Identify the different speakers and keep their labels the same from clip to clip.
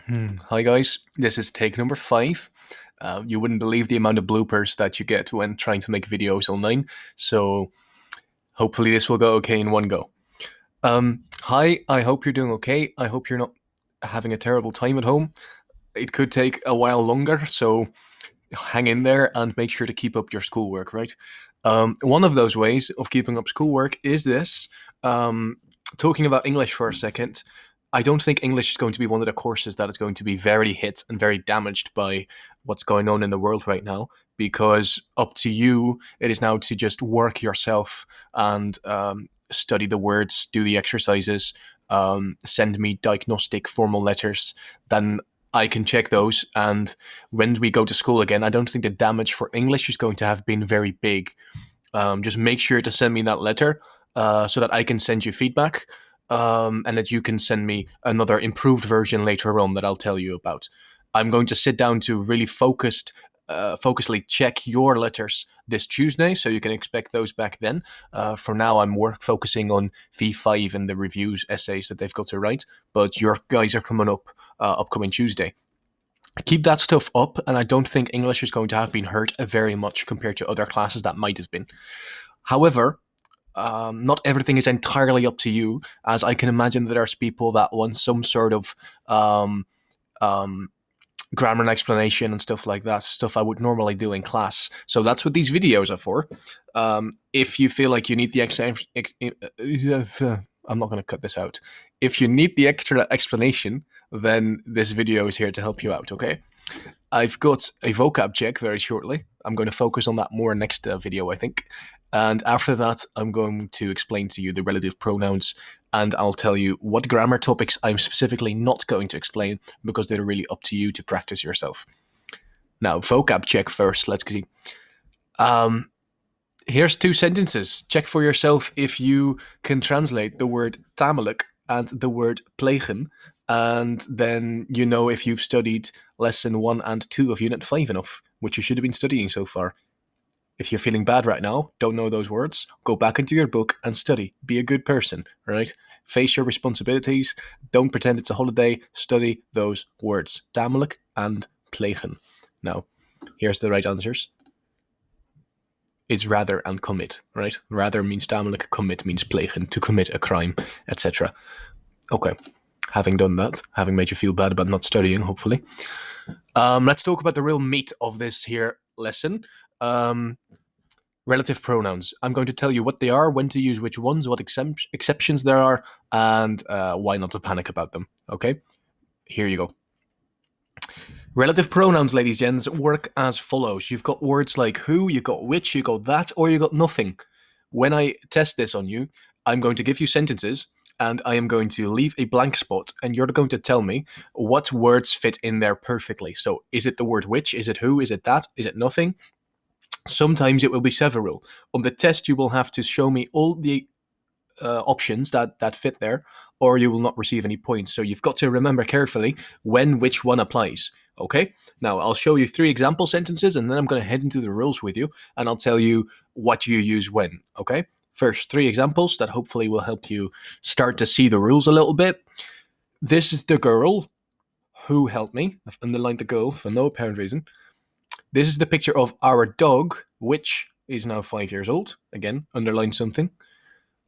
Speaker 1: Hi guys, this is take number 5. You wouldn't believe the amount of bloopers that you get when trying to make videos online, so hopefully this will go okay in one go. Hi, I hope you're doing okay. I hope you're not having a terrible time at home. It could take a while longer, so hang in there and make sure to keep up your schoolwork, right? One of those ways of keeping up schoolwork is this. Um, Talking about English for a second, I don't think English is going to be one of the courses that is going to be very hit and very damaged by what's going on in the world right now, because up to you, it is now to just work yourself and study the words, do the exercises, send me diagnostic formal letters. Then I can check those. And when we go to school again, I don't think the damage for English is going to have been very big. Just make sure to send me that letter so that I can send you feedback, and that you can send me another improved version later on that I'll tell you about. I'm going to sit down to really focusedly check your letters this Tuesday, so you can expect those back then. For now, I'm more focusing on V5 and the reviews essays that they've got to write, but your guys are coming up upcoming Tuesday. Keep that stuff up, and I don't think English is going to have been hurt very much compared to other classes that might have been. However, not everything is entirely up to you, as I can imagine that there's people that want some sort of um, um, grammar and explanation and stuff like that, stuff I would normally do in class. So that's what these videos are for. If you feel like you need the I'm not going to cut this out. If you need the extra explanation, then this video is here to help you out, okay? I've got a vocab check very shortly. I'm going to focus on that more next video, I think. And after that, I'm going to explain to you the relative pronouns, and I'll tell you what grammar topics I'm specifically not going to explain because they're really up to you to practice yourself. Now, vocab check first. Let's see. Here's 2 sentences. Check for yourself if you can translate the word tamelijk and the word plegen, and then you know if you've studied lesson 1 and 2 of unit 5 enough, which you should have been studying so far. If you're feeling bad right now, don't know those words, go back into your book and study. Be a good person, right? Face your responsibilities. Don't pretend it's a holiday. Study those words. Tamelijk and plegen. Now, here's the right answers. It's rather and commit, right? Rather means tamelijk, commit means plegen, to commit a crime, etc. Okay, having done that, having made you feel bad about not studying, hopefully, let's talk about the real meat of this here lesson. Relative pronouns. I'm going to tell you what they are, when to use which ones, what exceptions there are, and why not to panic about them. Okay, here you go. Relative pronouns, ladies and gents, work as follows. You've got words like who, you got which, you got that, or you got nothing. When I test this on you, I'm going to give you sentences, and I am going to leave a blank spot, and you're going to tell me what words fit in there perfectly. So is it the word which, is it who, is it that, is it nothing? Sometimes it will be several. On the test, you will have to show me all the options that fit there, or you will not receive any points. So you've got to remember carefully when which one applies. Okay, now I'll show you 3 example sentences, and then I'm going to head into the rules with you, and I'll tell you what you use when. Okay, first 3 examples that hopefully will help you start to see the rules a little bit. This is the girl who helped me. I've underlined the girl for no apparent reason. This is the picture of our dog, which is now 5 years old. Again, underline something.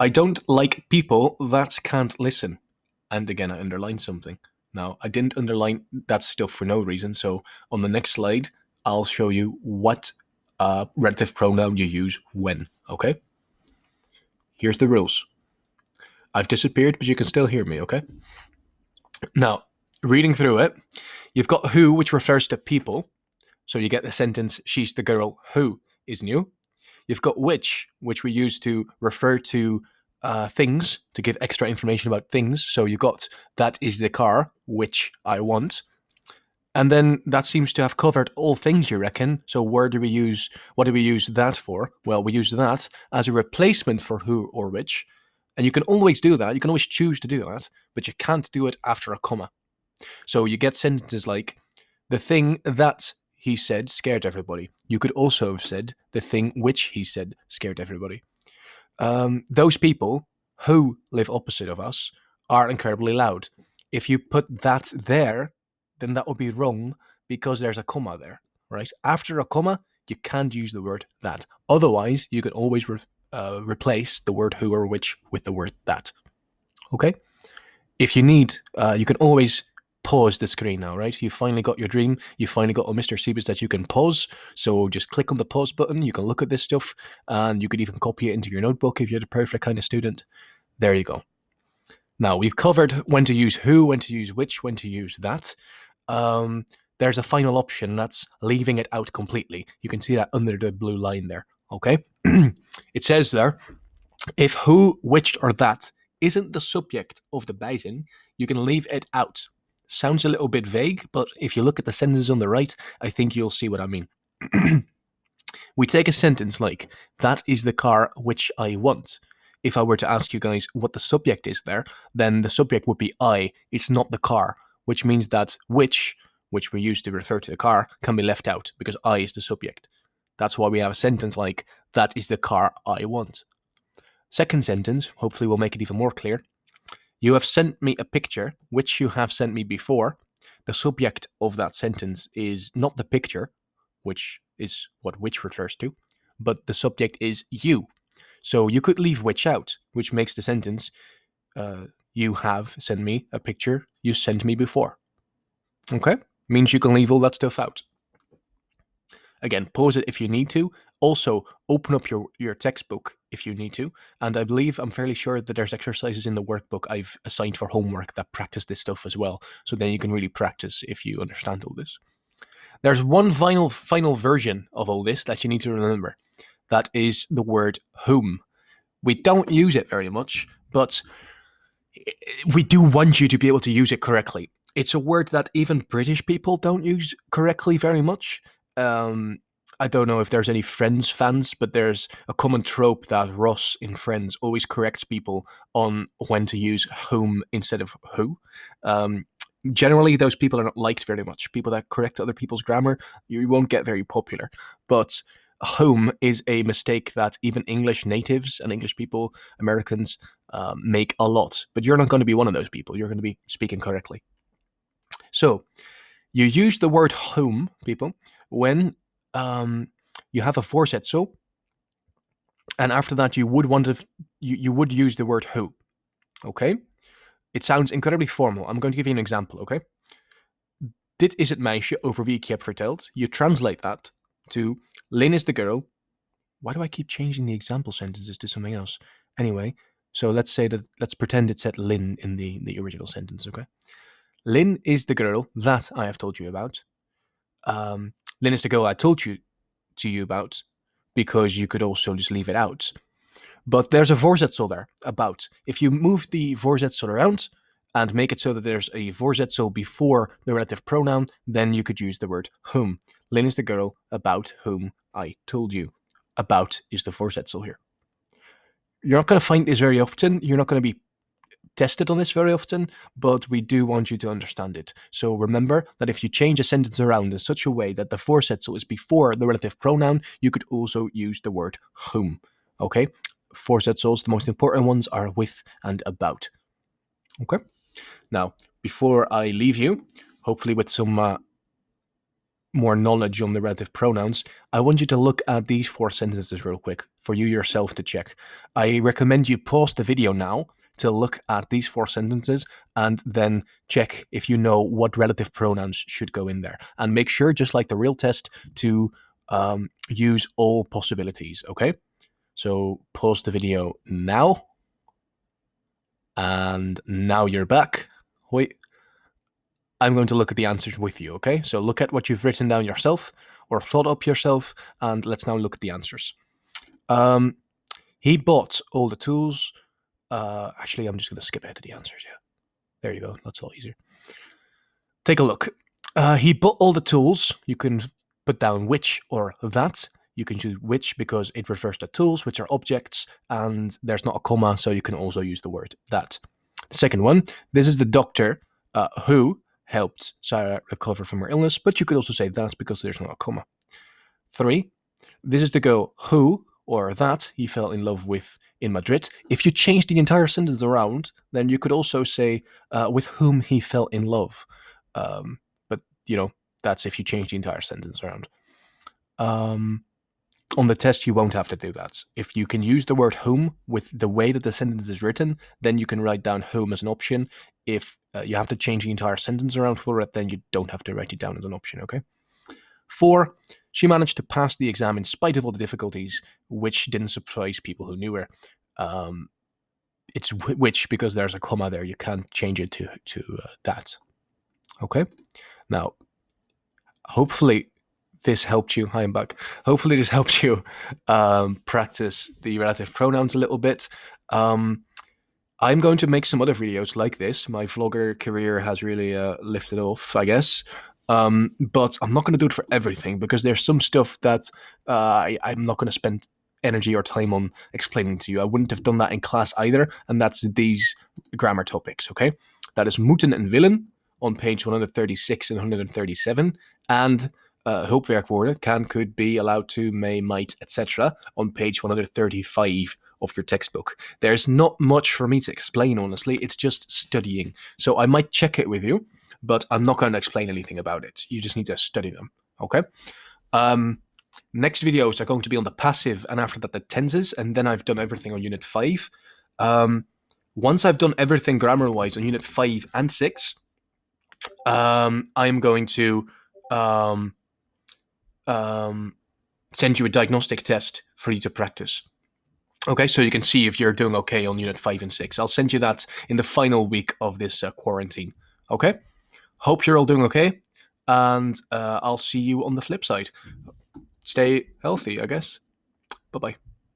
Speaker 1: I don't like people that can't listen. And again, I underlined something. Now, I didn't underline that stuff for no reason, so on the next slide, I'll show you what relative pronoun you use when, okay? Here's the rules. I've disappeared, but you can still hear me, okay? Now, reading through it, you've got who, which refers to people. So you get the sentence, she's the girl who is new. You've got which we use to refer to things, to give extra information about things. So you got that is the car, which I want. And then that seems to have covered all things, you reckon. So what do we use that for? Well, we use that as a replacement for who or which. And you can always do that. You can always choose to do that, but you can't do it after a comma. So you get sentences like, the thing that he said scared everybody. You could also have said the thing which he said scared everybody. Those people who live opposite of us are incredibly loud. If you put that there, then that would be wrong because there's a comma there, right? After a comma, you can't use the word that. Otherwise, you can always replace the word who or which with the word that. Okay? If you need, you can always pause the screen now, right? You finally got your dream. You finally got a Mr. Siebes that you can pause. So just click on the pause button. You can look at this stuff, and you could even copy it into your notebook if you're the perfect kind of student. There you go. Now, we've covered when to use who, when to use which, when to use that. There's a final option, that's leaving it out completely. You can see that under the blue line there, okay? It says there, if who, which, or that isn't the subject of the bijzin, you can leave it out. Sounds a little bit vague, but if you look at the sentences on the right, I think you'll see what I mean. We take a sentence like, that is the car which I want. If I were to ask you guys what the subject is there, then the subject would be I. It's not the car, which means that which we use to refer to the car, can be left out because I is the subject. That's why we have a sentence like, that is the car I want. Second sentence, hopefully will make it even more clear. You have sent me a picture, which you have sent me before. The subject of that sentence is not the picture, which is what which refers to, but the subject is you. So you could leave which out, which makes the sentence, you have sent me a picture you sent me before. Okay? Means you can leave all that stuff out. Again, pause it if you need to. Also, open up your textbook if you need to. And I believe, I'm fairly sure that there's exercises in the workbook I've assigned for homework that practice this stuff as well. So then you can really practice if you understand all this. There's one final version of all this that you need to remember. That is the word whom. We don't use it very much, but we do want you to be able to use it correctly. It's a word that even British people don't use correctly very much. I don't know if there's any Friends fans, but there's a common trope that Ross in Friends always corrects people on when to use whom instead of who. Generally, those people are not liked very much. People that correct other people's grammar, you won't get very popular. But whom is a mistake that even English natives and English people, Americans, make a lot. But you're not going to be one of those people. You're going to be speaking correctly. So, you use the word whom, people, when you have a voorzetsel, and after that you would want to, you would use the word who. Okay? It sounds incredibly formal. I'm going to give you an example, okay? Dit is het meisje over wie ik je heb verteld. You translate that to Lynn is the girl. Why do I keep changing the example sentences to something else? Anyway, so let's pretend it said Lynn in the original sentence, okay? Lynn is the girl that I have told you about. Lynn is the girl I told you about, because you could also just leave it out. But there's a voorzetsel there, about. If you move the voorzetsel around and make it so that there's a voorzetsel before the relative pronoun, then you could use the word whom. Lynn is the girl about whom I told you. About is the voorzetsel here. You're not going to find this very often. You're not going to be tested on this very often, but we do want you to understand it. So remember that if you change a sentence around in such a way that the voorzetsel is before the relative pronoun, you could also use the word whom. Okay? Voorzetsels, the most important ones, are with and about. Okay? Now, before I leave you, hopefully with some more knowledge on the relative pronouns, I want you to look at these 4 sentences real quick for you yourself to check. I recommend you pause the video now to look at these 4 sentences and then check if you know what relative pronouns should go in there. And make sure, just like the real test, to use all possibilities, okay? So pause the video now. And now you're back. Wait. I'm going to look at the answers with you, okay? So look at what you've written down yourself or thought up yourself, and let's now look at the answers. He bought all the tools. Actually, I'm just going to skip ahead to the answers, yeah. There you go. That's all easier. Take a look. He bought all the tools. You can put down which or that. You can choose which because it refers to tools, which are objects, and there's not a comma, so you can also use the word that. The second one, this is the doctor who helped Sarah recover from her illness, but you could also say that because there's not a comma. 3, this is the girl who or that he fell in love with in Madrid. If you change the entire sentence around, then you could also say with whom he fell in love. But that's if you change the entire sentence around. On the test, you won't have to do that. If you can use the word whom with the way that the sentence is written, then you can write down whom as an option. If you have to change the entire sentence around for it, then you don't have to write it down as an option, okay? 4, she managed to pass the exam in spite of all the difficulties, which didn't surprise people who knew her. It's which because there's a comma there. You can't change it to that. Okay? Now, hopefully this helped you. Hi, I'm back. Hopefully this helped you practice the relative pronouns a little bit. I'm going to make some other videos like this. My vlogger career has really lifted off, I guess. But I'm not going to do it for everything because there's some stuff that I'm not going to spend energy or time on explaining to you. I wouldn't have done that in class either, and that's these grammar topics, okay? That is moeten and willen on page 136 and 137, and hulpwerkwoorden, can, could, be, allowed to, may, might, etc. on page 135 of your textbook. There's not much for me to explain, honestly. It's just studying. So I might check it with you, but I'm not going to explain anything about it. You just need to study them, okay? Next videos are going to be on the passive, and after that the tenses, and then I've done everything on Unit 5. Once I've done everything grammar-wise on Unit 5 and 6, I'm going to send you a diagnostic test for you to practice. Okay, so you can see if you're doing okay on Unit 5 and 6. I'll send you that in the final week of this quarantine. Okay? Hope you're all doing okay, and I'll see you on the flip side. Stay healthy, I guess. Bye-bye.